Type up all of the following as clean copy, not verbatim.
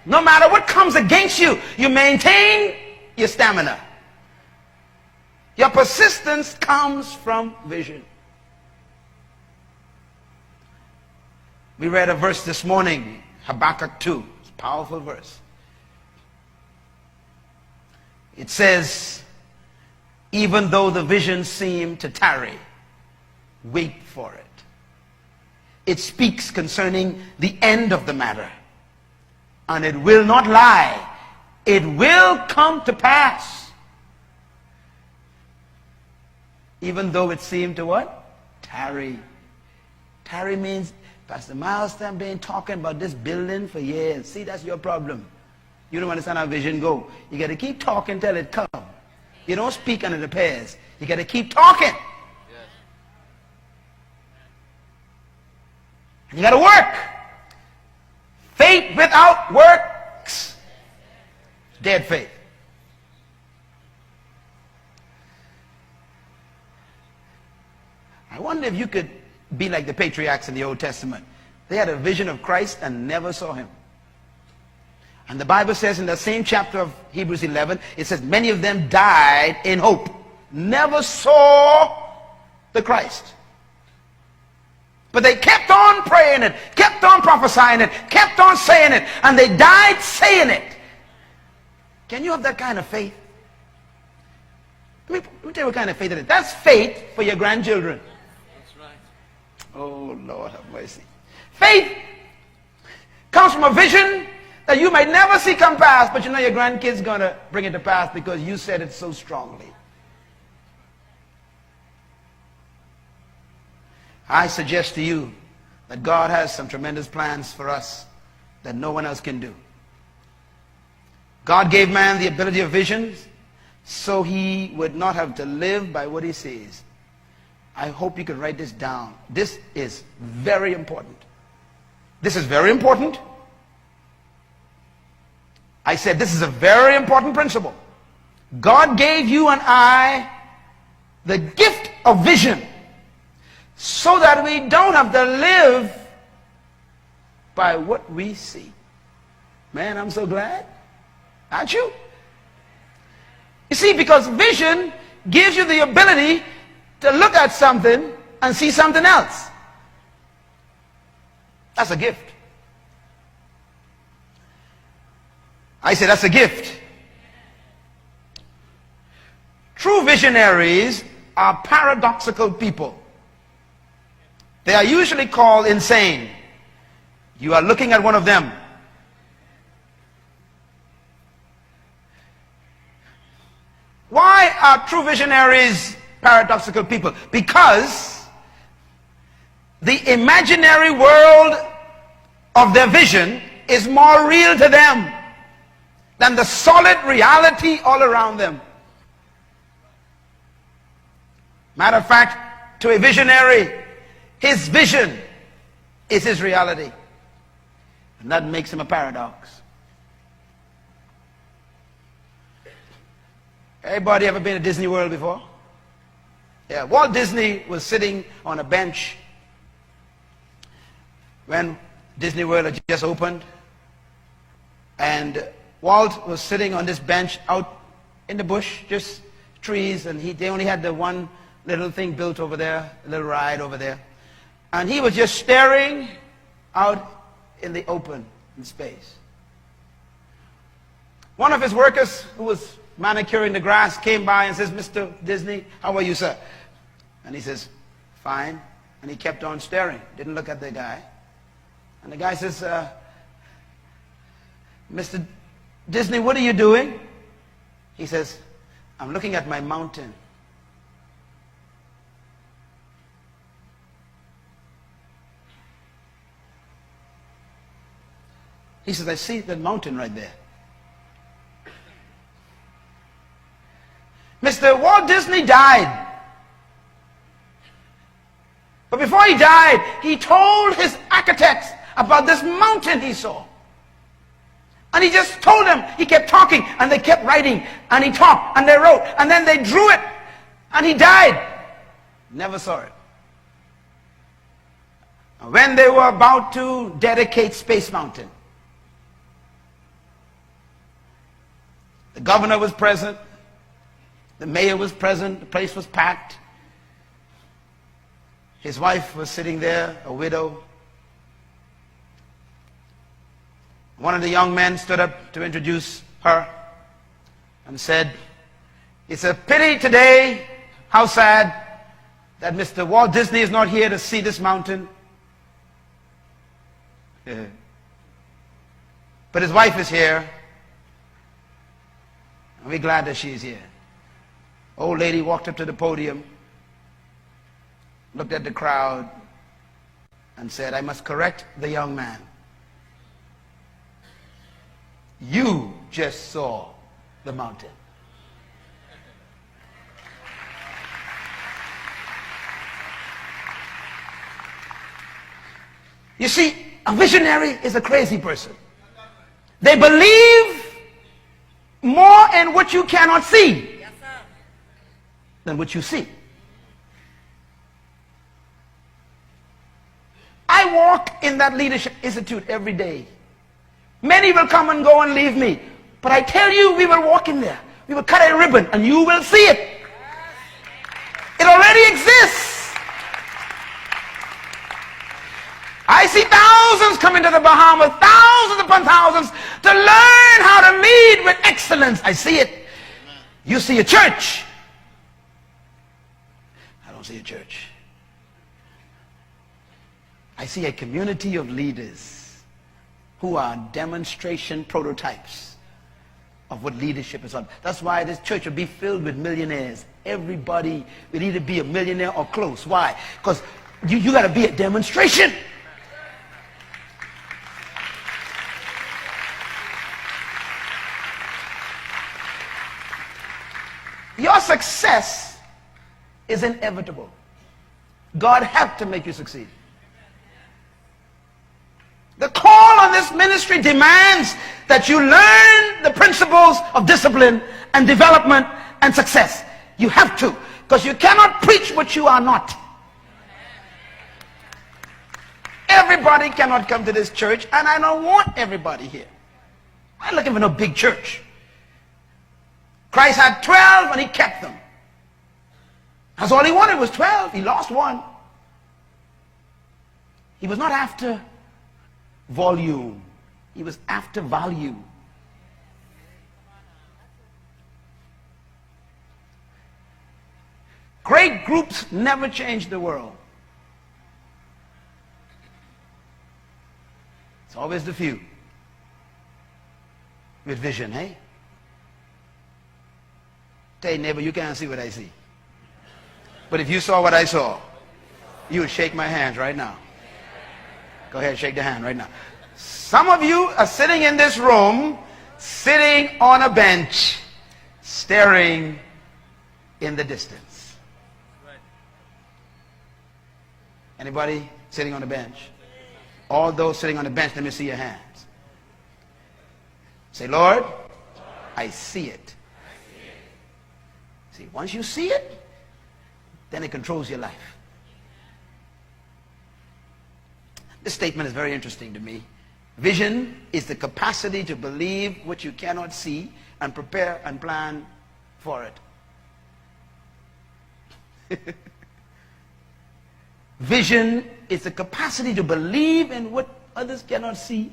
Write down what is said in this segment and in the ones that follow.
No matter what comes against you, you maintain your stamina. Your persistence comes from vision. We read a verse this morning, Habakkuk 2. It's a powerful verse. It says, even though the vision seem to tarry, wait for it. It speaks concerning the end of the matter. And it will not lie. It will come to pass. Even though it seemed to what? Tarry. Tarry means, Pastor Myles, I've been talking about this building for years. See, that's your problem. You don't understand how vision go. You got to keep talking till it comes. You don't speak and it appears. You got to keep talking. Yes. And you got to work. Faith without works, dead faith. I wonder if you could be like the patriarchs in the Old Testament. They had a vision of Christ and never saw him. And the Bible says in the same chapter of Hebrews 11, it says many of them died in hope. Never saw the Christ. But they kept on praying it, kept on prophesying it, kept on saying it, and they died saying it. Can you have that kind of faith? Let me tell you what kind of faith it is. That's faith for your grandchildren. That's right. Oh, Lord have mercy. Faith comes from a vision that you might never see come past, but you know your grandkids going to bring it to pass because you said it so strongly. I suggest to you that God has some tremendous plans for us that no one else can do. God gave man the ability of visions so he would not have to live by what he sees. I hope you could write this down. This is very important. This is very important. I said this is a very important principle. God gave you and I the gift of vision so that we don't have to live by what we see. Man, I'm so glad. Aren't you? You see, because vision gives you the ability to look at something and see something else. That's a gift. I say that's a gift. True visionaries are paradoxical people. They are usually called insane. You are looking at one of them. Why are true visionaries paradoxical people? Because the imaginary world of their vision is more real to them than the solid reality all around them. Matter of fact, to a visionary, his vision is his reality. And that makes him a paradox. Everybody ever been to Disney World before? Yeah, Walt Disney was sitting on a bench when Disney World had just opened. And Walt was sitting on this bench out in the bush, just trees, and they only had the one little thing built over there, a little ride over there. And he was just staring out in the open, in space. One of his workers who was manicuring the grass came by and says, "Mr. Disney, how are you, sir?" And he says, "Fine." And he kept on staring, didn't look at the guy. And the guy says, "Mr. Disney, what are you doing?" He says, "I'm looking at my mountain." He says, "I see that mountain right there." Mr. Walt Disney died. But before he died, he told his architects about this mountain he saw. And he just told them. He kept talking, and they kept writing, and he talked, and they wrote, and then they drew it, and he died. Never saw it. When they were about to dedicate Space Mountain, The governor was present. The mayor was present. The place was packed. His wife was sitting there, a widow. One of the young men stood up to introduce her and said, "It's a pity today, how sad, that Mr. Walt Disney is not here to see this mountain." But his wife is here, and we're glad that she's here. Old lady walked up to the podium, looked at the crowd, and said, "I must correct the young man. You just saw the mountain." You see, a visionary is a crazy person. They believe more in what you cannot see than what you see. I walk in that leadership institute every day. Many will come and go and leave me. But I tell you, we will walk in there. We will cut a ribbon and you will see it. It already exists. I see thousands coming to the Bahamas, thousands upon thousands, to learn how to lead with excellence. I see it. You see a church. I don't see a church. I see a community of leaders who are demonstration prototypes of what leadership is on. That's why this church will be filled with millionaires. Everybody will either be a millionaire or close. Why? Because you got to be a demonstration. Your success is inevitable. God has to make you succeed. The call on this ministry demands that you learn the principles of discipline and development and success. You have to, because you cannot preach what you are not. Everybody cannot come to this church, and I don't want everybody here. I'm looking for no big church. Christ had 12 and he kept them. That's all he wanted was 12. He lost one. He was not after volume. He was after value. Great groups never change the world. It's always the few with vision, hey? Tell your neighbor, you can't see what I see. But if you saw what I saw, you would shake my hands right now. Go ahead, shake the hand right now. Some of you are sitting in this room, sitting on a bench, staring in the distance. Anybody sitting on the bench? All those sitting on the bench, let me see your hands. Say, Lord, I see it. See, once you see it, then it controls your life. This statement is very interesting to me. Vision is the capacity to believe what you cannot see and prepare and plan for it. Vision is the capacity to believe in what others cannot see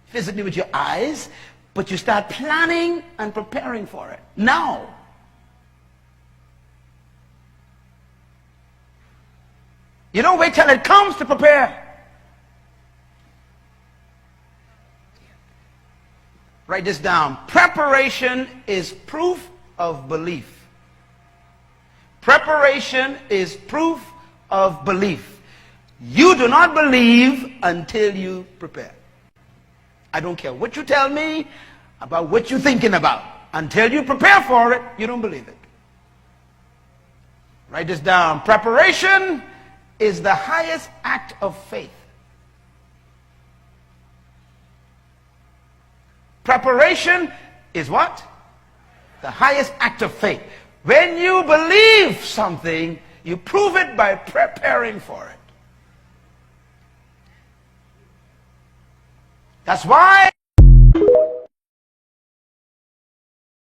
physically with your eyes, but you start planning and preparing for it now. You don't wait till it comes to prepare. Write this down. Preparation is proof of belief. Preparation is proof of belief. You do not believe until you prepare. I don't care what you tell me about what you're thinking about. Until you prepare for it, you don't believe it. Write this down. Preparation is the highest act of faith. Preparation is what? The highest act of faith. When you believe something, you prove it by preparing for it. That's why